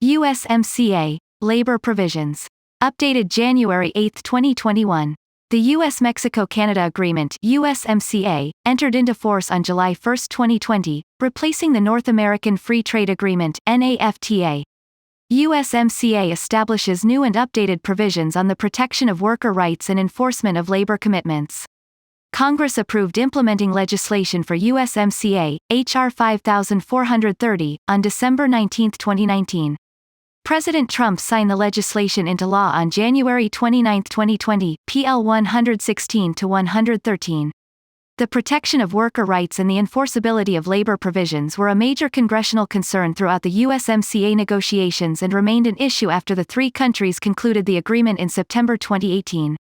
USMCA, Labor Provisions. Updated January 8, 2021. The U.S. Mexico-Canada Agreement (USMCA) entered into force on July 1, 2020, replacing the North American Free Trade Agreement (NAFTA). USMCA establishes new and updated provisions on the protection of worker rights and enforcement of labor commitments. Congress approved implementing legislation for USMCA, H.R. 5430, on December 19, 2019. President Trump signed the legislation into law on January 29, 2020, PL 116-113. The protection of worker rights and the enforceability of labor provisions were a major congressional concern throughout the USMCA negotiations and remained an issue after the three countries concluded the agreement in September 2018.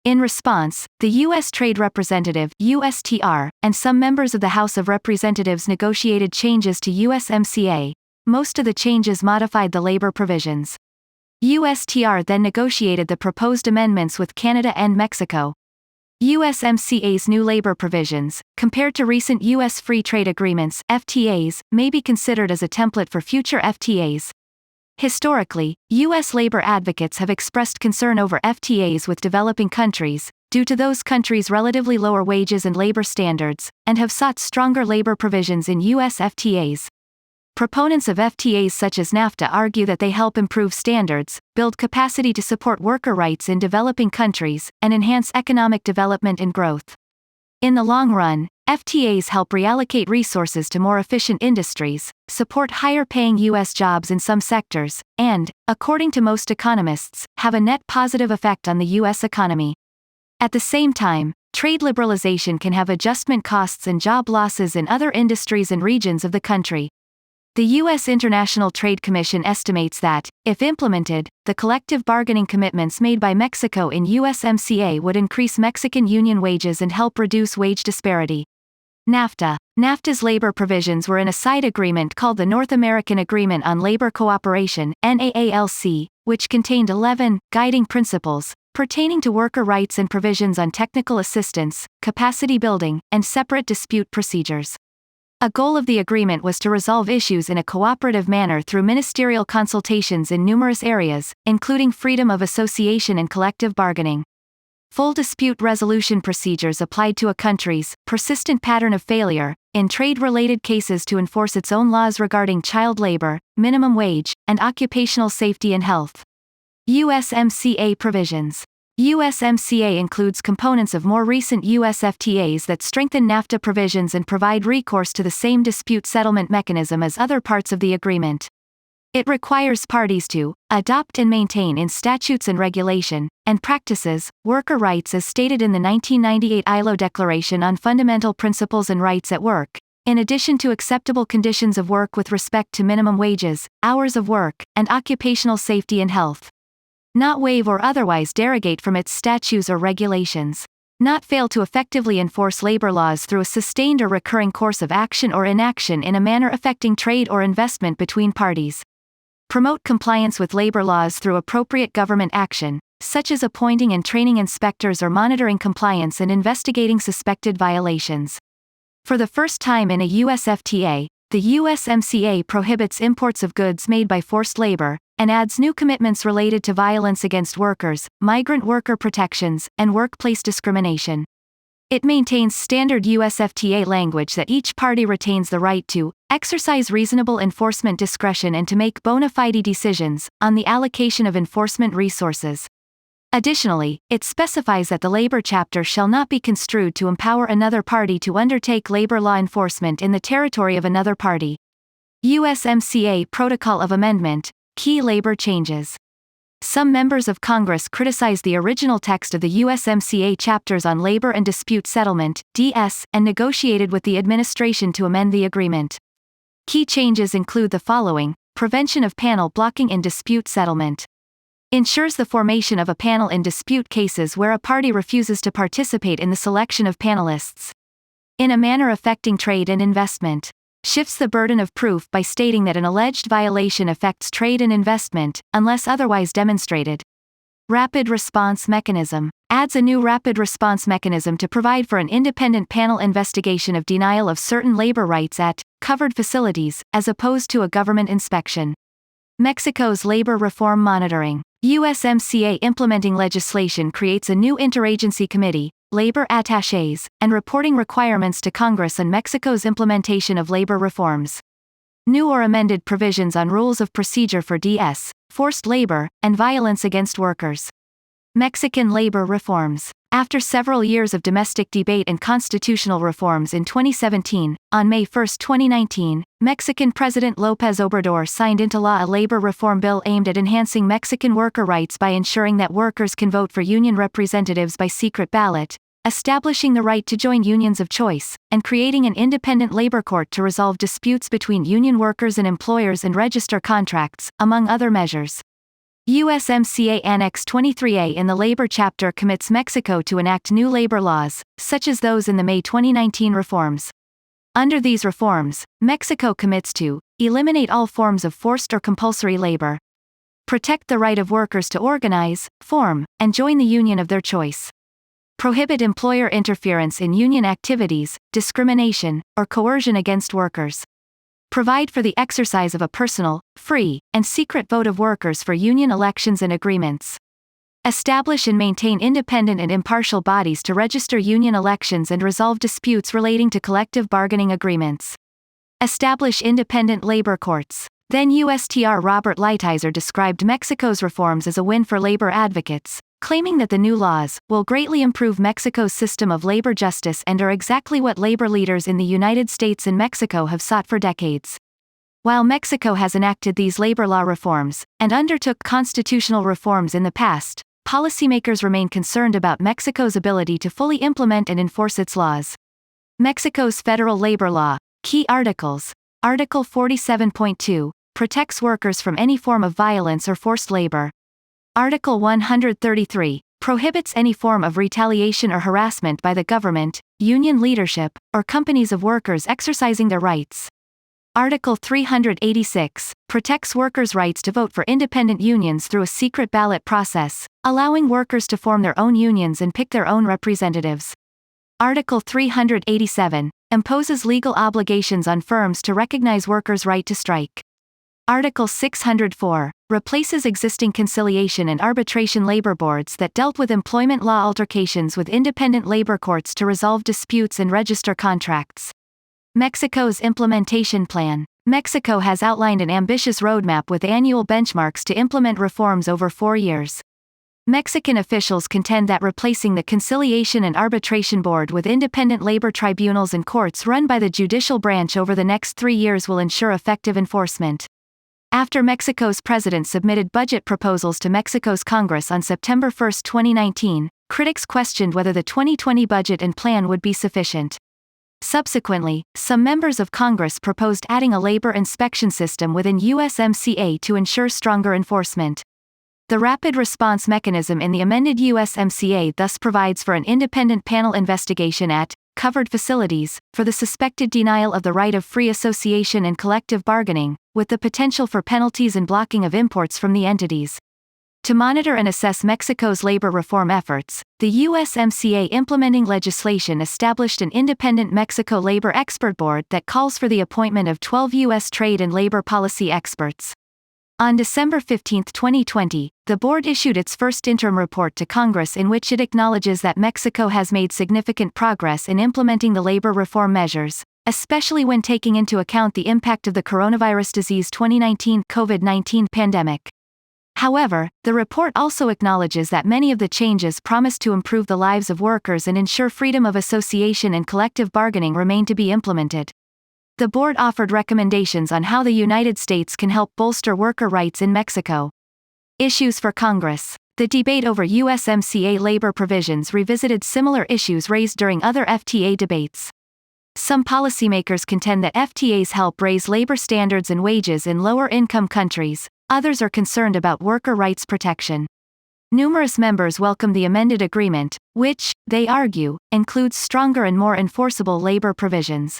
In response, the U.S. Trade Representative (USTR) and some members of the House of Representatives negotiated changes to USMCA. Most of the changes modified the labor provisions. USTR then negotiated the proposed amendments with Canada and Mexico. USMCA's new labor provisions, compared to recent U.S. free trade agreements (FTAs), may be considered as a template for future FTAs. Historically, U.S. labor advocates have expressed concern over FTAs with developing countries, due to those countries' relatively lower wages and labor standards, and have sought stronger labor provisions in U.S. FTAs. Proponents of FTAs such as NAFTA argue that they help improve standards, build capacity to support worker rights in developing countries, and enhance economic development and growth. In the long run, FTAs help reallocate resources to more efficient industries, support higher-paying U.S. jobs in some sectors, and, according to most economists, have a net positive effect on the U.S. economy. At the same time, trade liberalization can have adjustment costs and job losses in other industries and regions of the country. The U.S. International Trade Commission estimates that, if implemented, the collective bargaining commitments made by Mexico in USMCA would increase Mexican union wages and help reduce wage disparity. NAFTA's labor provisions were in a side agreement called the North American Agreement on Labor Cooperation, NAALC, which contained 11 guiding principles pertaining to worker rights and provisions on technical assistance, capacity building, and separate dispute procedures. A goal of the agreement was to resolve issues in a cooperative manner through ministerial consultations in numerous areas, including freedom of association and collective bargaining. Full dispute resolution procedures applied to a country's persistent pattern of failure, in trade-related cases to enforce its own laws regarding child labor, minimum wage, and occupational safety and health. USMCA provisions. USMCA includes components of more recent US FTAs that strengthen NAFTA provisions and provide recourse to the same dispute settlement mechanism as other parts of the agreement. It requires parties to adopt and maintain in statutes and regulation and practices worker rights as stated in the 1998 ILO Declaration on Fundamental Principles and Rights at Work, in addition to acceptable conditions of work with respect to minimum wages, hours of work, and occupational safety and health. Not waive or otherwise derogate from its statutes or regulations. Not fail to effectively enforce labor laws through a sustained or recurring course of action or inaction in a manner affecting trade or investment between parties. Promote compliance with labor laws through appropriate government action, such as appointing and training inspectors or monitoring compliance and investigating suspected violations. For the first time in a U.S. FTA, the USMCA prohibits imports of goods made by forced labor, and adds new commitments related to violence against workers, migrant worker protections, and workplace discrimination. It maintains standard U.S. FTA language that each party retains the right to exercise reasonable enforcement discretion and to make bona fide decisions on the allocation of enforcement resources. Additionally, it specifies that the labor chapter shall not be construed to empower another party to undertake labor law enforcement in the territory of another party. USMCA Protocol of Amendment. Key labor changes. Some members of Congress criticized the original text of the USMCA chapters on labor and dispute settlement, DS, and negotiated with the administration to amend the agreement. Key changes include the following: prevention of panel blocking in dispute settlement. Ensures the formation of a panel in dispute cases where a party refuses to participate in the selection of panelists. In a manner affecting trade and investment. Shifts the burden of proof by stating that an alleged violation affects trade and investment, unless otherwise demonstrated. Rapid response mechanism. Adds a new rapid response mechanism to provide for an independent panel investigation of denial of certain labor rights at covered facilities, as opposed to a government inspection. Mexico's labor reform monitoring. USMCA implementing legislation creates a new interagency committee, labor attachés, and reporting requirements to Congress on Mexico's implementation of labor reforms. New or amended provisions on rules of procedure for DS, forced labor, and violence against workers. Mexican labor reforms. After several years of domestic debate and constitutional reforms in 2017, on May 1, 2019, Mexican President López Obrador signed into law a labor reform bill aimed at enhancing Mexican worker rights by ensuring that workers can vote for union representatives by secret ballot, establishing the right to join unions of choice, and creating an independent labor court to resolve disputes between union workers and employers and register contracts, among other measures. USMCA Annex 23A in the Labor Chapter commits Mexico to enact new labor laws, such as those in the May 2019 reforms. Under these reforms, Mexico commits to eliminate all forms of forced or compulsory labor, protect the right of workers to organize, form, and join the union of their choice, prohibit employer interference in union activities, discrimination, or coercion against workers, provide for the exercise of a personal, free, and secret vote of workers for union elections and agreements, establish and maintain independent and impartial bodies to register union elections and resolve disputes relating to collective bargaining agreements, establish independent labor courts. Then USTR Robert Lighthizer described Mexico's reforms as a win for labor advocates, claiming that the new laws will greatly improve Mexico's system of labor justice and are exactly what labor leaders in the United States and Mexico have sought for decades. While Mexico has enacted these labor law reforms, and undertook constitutional reforms in the past, policymakers remain concerned about Mexico's ability to fully implement and enforce its laws. Mexico's federal labor law, key articles. Article 47.2, protects workers from any form of violence or forced labor. Article 133, prohibits any form of retaliation or harassment by the government, union leadership, or companies of workers exercising their rights. Article 386, protects workers' rights to vote for independent unions through a secret ballot process, allowing workers to form their own unions and pick their own representatives. Article 387, imposes legal obligations on firms to recognize workers' right to strike. Article 604, replaces existing conciliation and arbitration labor boards that dealt with employment law altercations with independent labor courts to resolve disputes and register contracts. Mexico's implementation plan. Mexico has outlined an ambitious roadmap with annual benchmarks to implement reforms over 4 years. Mexican officials contend that replacing the Conciliation and Arbitration Board with independent labor tribunals and courts run by the judicial branch over the next 3 years will ensure effective enforcement. After Mexico's president submitted budget proposals to Mexico's Congress on September 1, 2019, critics questioned whether the 2020 budget and plan would be sufficient. Subsequently, some members of Congress proposed adding a labor inspection system within USMCA to ensure stronger enforcement. The rapid response mechanism in the amended USMCA thus provides for an independent panel investigation at covered facilities for the suspected denial of the right of free association and collective bargaining, with the potential for penalties and blocking of imports from the entities. To monitor and assess Mexico's labor reform efforts, the USMCA implementing legislation established an independent Mexico Labor Expert Board that calls for the appointment of 12 U.S. trade and labor policy experts. On December 15, 2020, the board issued its first interim report to Congress in which it acknowledges that Mexico has made significant progress in implementing the labor reform measures, especially when taking into account the impact of the coronavirus disease 2019 COVID-19 pandemic. However, the report also acknowledges that many of the changes promised to improve the lives of workers and ensure freedom of association and collective bargaining remain to be implemented. The board offered recommendations on how the United States can help bolster worker rights in Mexico. Issues for Congress. The debate over USMCA labor provisions revisited similar issues raised during other FTA debates. Some policymakers contend that FTAs help raise labor standards and wages in lower-income countries, others are concerned about worker rights protection. Numerous members welcome the amended agreement, which, they argue, includes stronger and more enforceable labor provisions.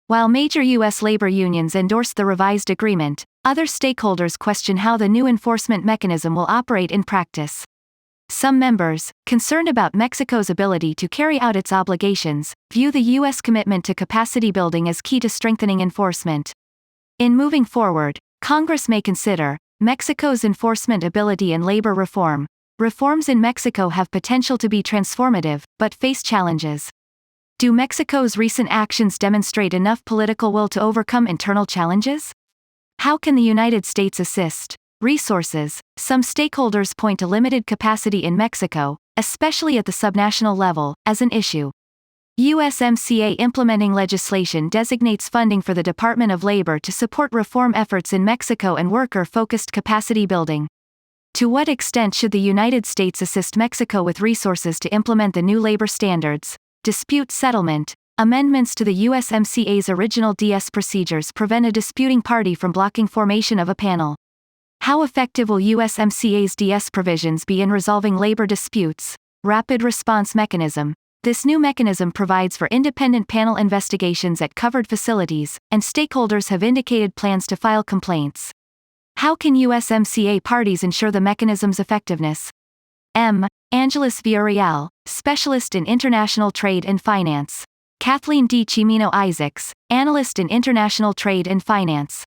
While major U.S. labor unions endorsed the revised agreement, other stakeholders question how the new enforcement mechanism will operate in practice. Some members, concerned about Mexico's ability to carry out its obligations, view the U.S. commitment to capacity building as key to strengthening enforcement. In moving forward, Congress may consider Mexico's enforcement ability and labor reform. Reforms in Mexico have potential to be transformative, but face challenges. Do Mexico's recent actions demonstrate enough political will to overcome internal challenges? How can the United States assist? Resources. Some stakeholders point to limited capacity in Mexico, especially at the subnational level, as an issue. USMCA implementing legislation designates funding for the Department of Labor to support reform efforts in Mexico and worker-focused capacity building. To what extent should the United States assist Mexico with resources to implement the new labor standards? Dispute settlement. Amendments to the USMCA's original DS procedures prevent a disputing party from blocking formation of a panel. How effective will USMCA's DS provisions be in resolving labor disputes? Rapid response mechanism. This new mechanism provides for independent panel investigations at covered facilities, and stakeholders have indicated plans to file complaints. How can USMCA parties ensure the mechanism's effectiveness? M. Angeles Villarreal, Specialist in International Trade and Finance. Kathleen D. Chimino Isaacs, Analyst in International Trade and Finance.